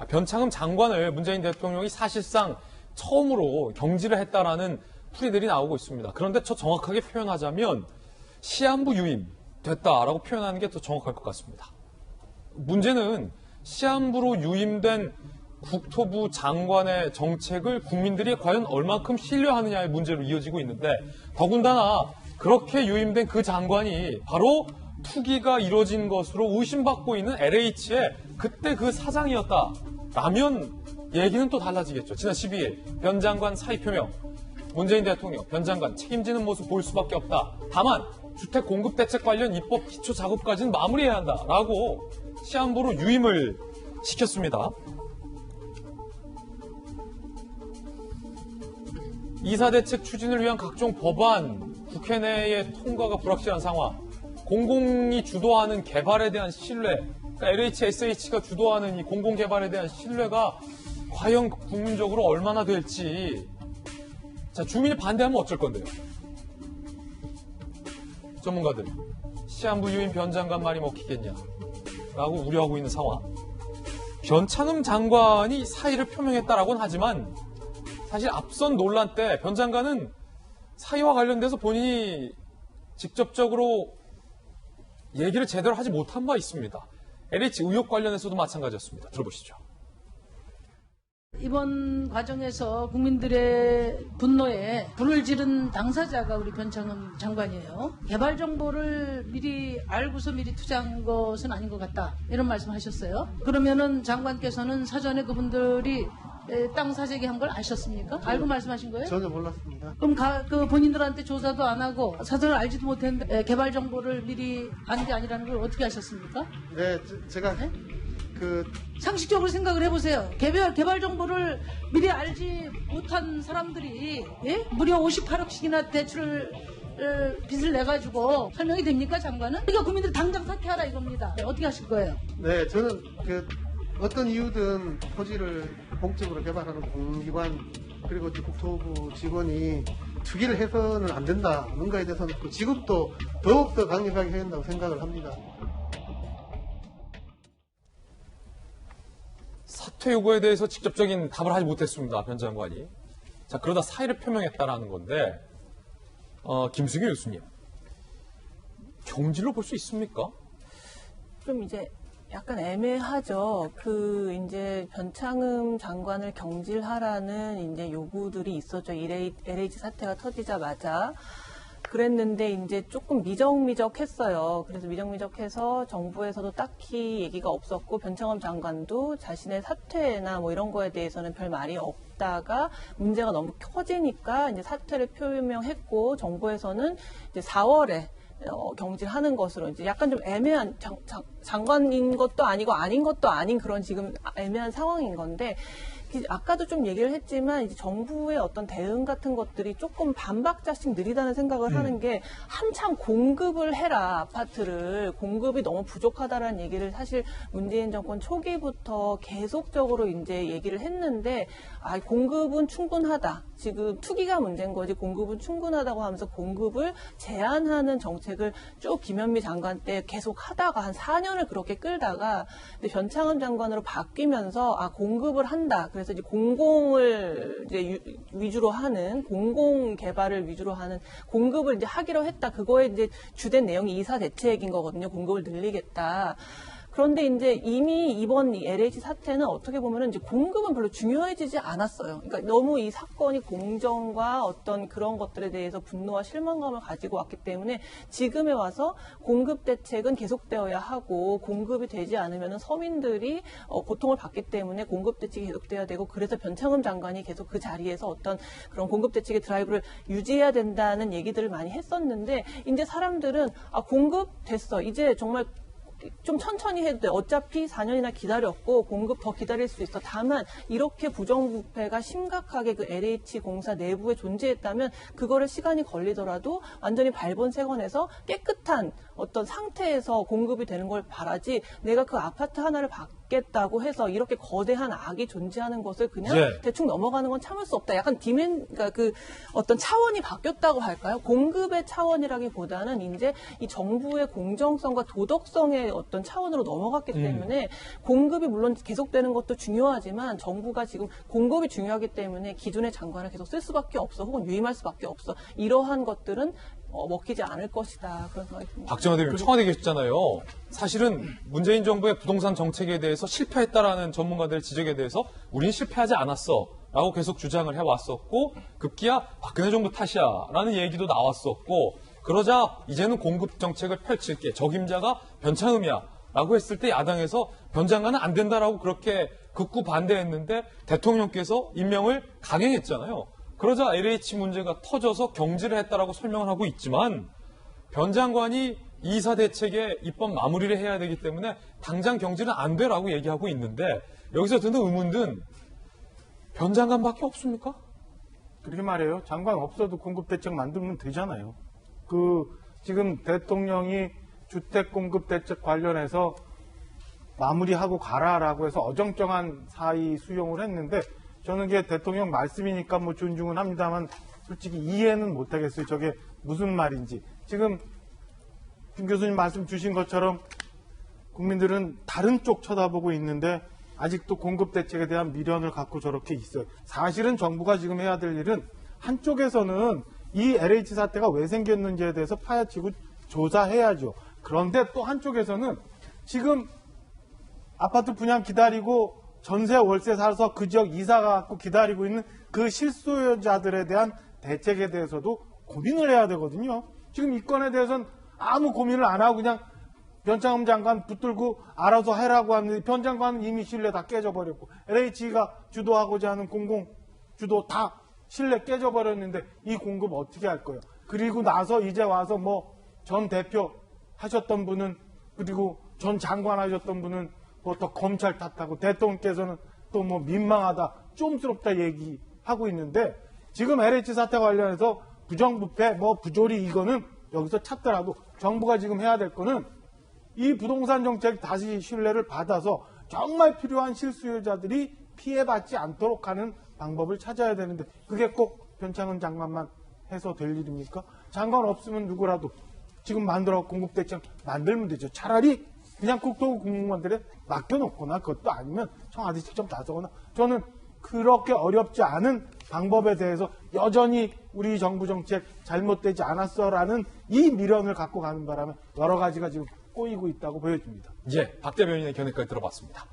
변창흠 장관을 문재인 대통령이 사실상 처음으로 경질을 했다라는 풀이들이 나오고 있습니다. 그런데 저 정확하게 표현하자면 시한부 유임됐다라고 표현하는 게 더 정확할 것 같습니다. 문제는 시한부로 유임된 국토부 장관의 정책을 국민들이 과연 얼만큼 신뢰하느냐의 문제로 이어지고 있는데, 더군다나 그렇게 유임된 그 장관이 바로 투기가 이뤄진 것으로 의심받고 있는 LH의 그때 그 사장이었다라면 얘기는 또 달라지겠죠. 지난 12일 변 장관 사의 표명, 문재인 대통령 변 장관 책임지는 모습 보일 수밖에 없다. 다만 주택 공급 대책 관련 입법 기초 작업까지는 마무리해야 한다라고 시한부로 유임을 시켰습니다. 이사대책 추진을 위한 각종 법안, 국회 내의 통과가 불확실한 상황, 공공이 주도하는 개발에 대한 신뢰, 그러니까 LH, SH가 주도하는 이 공공개발에 대한 신뢰가 과연 국민적으로 얼마나 될지. 자, 주민이 반대하면 어쩔 건데요? 전문가들, 시한부 유임 변 장관 말이 먹히겠냐라고 우려하고 있는 상황. 변창흠 장관이 사의를 표명했다라고는 하지만 사실 앞선 논란 때 변 장관은 사의와 관련돼서 본인이 직접적으로 얘기를 제대로 하지 못한 바 있습니다. LH 의혹 관련해서도 마찬가지였습니다. 들어보시죠. 이번 과정에서 국민들의 분노에 불을 지른 당사자가 우리 변창흠 장관이에요. 개발 정보를 미리 알고서 미리 투자한 것은 아닌 것 같다, 이런 말씀하셨어요. 그러면은 장관께서는 사전에 그분들이 땅 사재기 한 걸 아셨습니까? 알고 말씀하신 거예요? 전혀 몰랐습니다. 그럼 본인들한테 조사도 안 하고 사전을 알지도 못했는데 개발 정보를 미리 안 게 아니라는 걸 어떻게 아셨습니까? 네, 제가 네? 그 상식적으로 생각을 해보세요. 개발 정보를 미리 알지 못한 사람들이 무려 58억씩이나 대출을 빚을 내가지고 설명이 됩니까, 장관은? 그러니까 국민들이 당장 사퇴하라 이겁니다. 어떻게 하실 거예요? 네, 저는 어떤 이유든 토지를 공적으로 개발하는 공기관 그리고 국토부 직원이 투기를 해서는 안 된다는 거에 대해서는 지금도 더욱더 강력하게 해야 된다고 생각을 합니다. 사퇴 요구에 대해서 직접적인 답을 하지 못했습니다. 변 장관이. 자, 그러다 사의를 표명했다라는 건데, 김승희 교수님, 경질로 볼 수 있습니까? 좀 이제 약간 애매하죠. 이제 변창흠 장관을 경질하라는 이제 요구들이 있었죠. LH 사태가 터지자마자. 그랬는데 이제 조금 미적미적했어요. 그래서 미적미적해서 정부에서도 딱히 얘기가 없었고 변창흠 장관도 자신의 사퇴나 뭐 이런 거에 대해서는 별 말이 없다가 문제가 너무 커지니까 이제 사퇴를 표명했고 정부에서는 이제 4월에 경질하는 것으로 이제 약간 좀 애매한 장관인 것도 아니고 아닌 것도 아닌 그런 지금 애매한 상황인 건데, 아까도 좀 얘기를 했지만 이제 정부의 어떤 대응 같은 것들이 조금 반박자씩 느리다는 생각을 하는 게, 한참 공급을 해라, 아파트를. 공급이 너무 부족하다라는 얘기를 사실 문재인 정권 초기부터 계속적으로 이제 얘기를 했는데, 공급은 충분하다. 지금 투기가 문제인 거지 공급은 충분하다고 하면서 공급을 제한하는 정책을 쭉 김현미 장관 때 계속 하다가 한 4년을 그렇게 끌다가 근데 변창흠 장관으로 바뀌면서 공급을 한다. 그래서 이제 공공을 이제 위주로 하는 공공 개발을 위주로 하는 공급을 이제 하기로 했다. 그거에 이제 주된 내용이 이사 대책인 거거든요. 공급을 늘리겠다. 그런데 이제 이미 이번 LH 사태는 어떻게 보면은 이제 공급은 별로 중요해지지 않았어요. 그러니까 너무 이 사건이 공정과 어떤 그런 것들에 대해서 분노와 실망감을 가지고 왔기 때문에 지금에 와서 공급 대책은 계속되어야 하고, 공급이 되지 않으면은 서민들이 고통을 받기 때문에 공급 대책이 계속돼야 되고, 그래서 변창흠 장관이 계속 그 자리에서 어떤 그런 공급 대책의 드라이브를 유지해야 된다는 얘기들을 많이 했었는데, 이제 사람들은 공급 됐어. 이제 정말 좀 천천히 해도 돼. 어차피 4년이나 기다렸고 공급 더 기다릴 수 있어. 다만 이렇게 부정부패가 심각하게 그 LH 공사 내부에 존재했다면 그거를 시간이 걸리더라도 완전히 발본색원해서 깨끗한 어떤 상태에서 공급이 되는 걸 바라지, 내가 그 아파트 하나를 막겠다고 해서 이렇게 거대한 악이 존재하는 것을 그냥 예. 대충 넘어가는 건 참을 수 없다. 약간 그러니까 그 어떤 차원이 바뀌었다고 할까요? 공급의 차원이라기보다는 이제 이 정부의 공정성과 도덕성의 어떤 차원으로 넘어갔기 때문에 공급이 물론 계속되는 것도 중요하지만 정부가 지금 공급이 중요하기 때문에 기존의 장관을 계속 쓸 수밖에 없어 혹은 유임할 수밖에 없어. 이러한 것들은 먹히지 않을 것이다. 그런 생각이 듭니다. 박정호 대변인 청와대에 계셨잖아요. 사실은 문재인 정부의 부동산 정책에 대해서 실패했다라는 전문가들의 지적에 대해서 우린 실패하지 않았어 라고 계속 주장을 해왔었고 급기야 박근혜 정부 탓이야 라는 얘기도 나왔었고 그러자 이제는 공급 정책을 펼칠게 적임자가 변창흠이야 라고 했을 때 야당에서 변장관은 안 된다라고 그렇게 극구 반대했는데 대통령께서 임명을 강행했잖아요. 그러자 LH 문제가 터져서 경질을 했다라고 설명을 하고 있지만 변 장관이 이사 대책의 입법 마무리를 해야 되기 때문에 당장 경질은 안 되라고 얘기하고 있는데 여기서 드는 의문은 변 장관밖에 없습니까? 그렇게 말해요. 장관 없어도 공급 대책 만들면 되잖아요. 지금 대통령이 주택 공급 대책 관련해서 마무리하고 가라라고 해서 어정쩡한 사의 수용을 했는데 저는 그게 대통령 말씀이니까 뭐 존중은 합니다만 솔직히 이해는 못하겠어요. 저게 무슨 말인지. 지금 김 교수님 말씀 주신 것처럼 국민들은 다른 쪽 쳐다보고 있는데 아직도 공급 대책에 대한 미련을 갖고 저렇게 있어요. 사실은 정부가 지금 해야 될 일은 한쪽에서는 이 LH 사태가 왜 생겼는지에 대해서 파헤치고 조사해야죠. 그런데 또 한쪽에서는 지금 아파트 분양 기다리고 전세 월세 살아서 그 지역 이사 가고 기다리고 있는 그 실수요자들에 대한 대책에 대해서도 고민을 해야 되거든요. 지금 이 건에 대해서는 아무 고민을 안 하고 그냥 변창흠 장관 붙들고 알아서 해라고 하는데 변 장관은 이미 신뢰 다 깨져버렸고 LH가 주도하고자 하는 공공 주도 다 신뢰 깨져버렸는데 이 공급 어떻게 할 거예요? 그리고 나서 이제 와서 뭐 전 대표 하셨던 분은 그리고 전 장관 하셨던 분은 뭐 또 검찰 탓하고 대통령께서는 또 뭐 민망하다 쫌스럽다 얘기하고 있는데 지금 LH 사태 관련해서 부정부패 뭐 부조리 이거는 여기서 찾더라도 정부가 지금 해야 될 거는 이 부동산 정책 다시 신뢰를 받아서 정말 필요한 실수요자들이 피해받지 않도록 하는 방법을 찾아야 되는데 그게 꼭 변창흠 장관만 해서 될 일입니까? 장관 없으면 누구라도 지금 만들어 공급대책 만들면 되죠. 차라리 그냥 국토부 공무원들에 맡겨놓거나 그것도 아니면 청와대 직접 나서거나 저는 그렇게 어렵지 않은 방법에 대해서 여전히 우리 정부 정책 잘못되지 않았어라는 이 미련을 갖고 가는 바람에 여러 가지가 지금 꼬이고 있다고 보여집니다. 예, 박 대변인의 견해까지 들어봤습니다.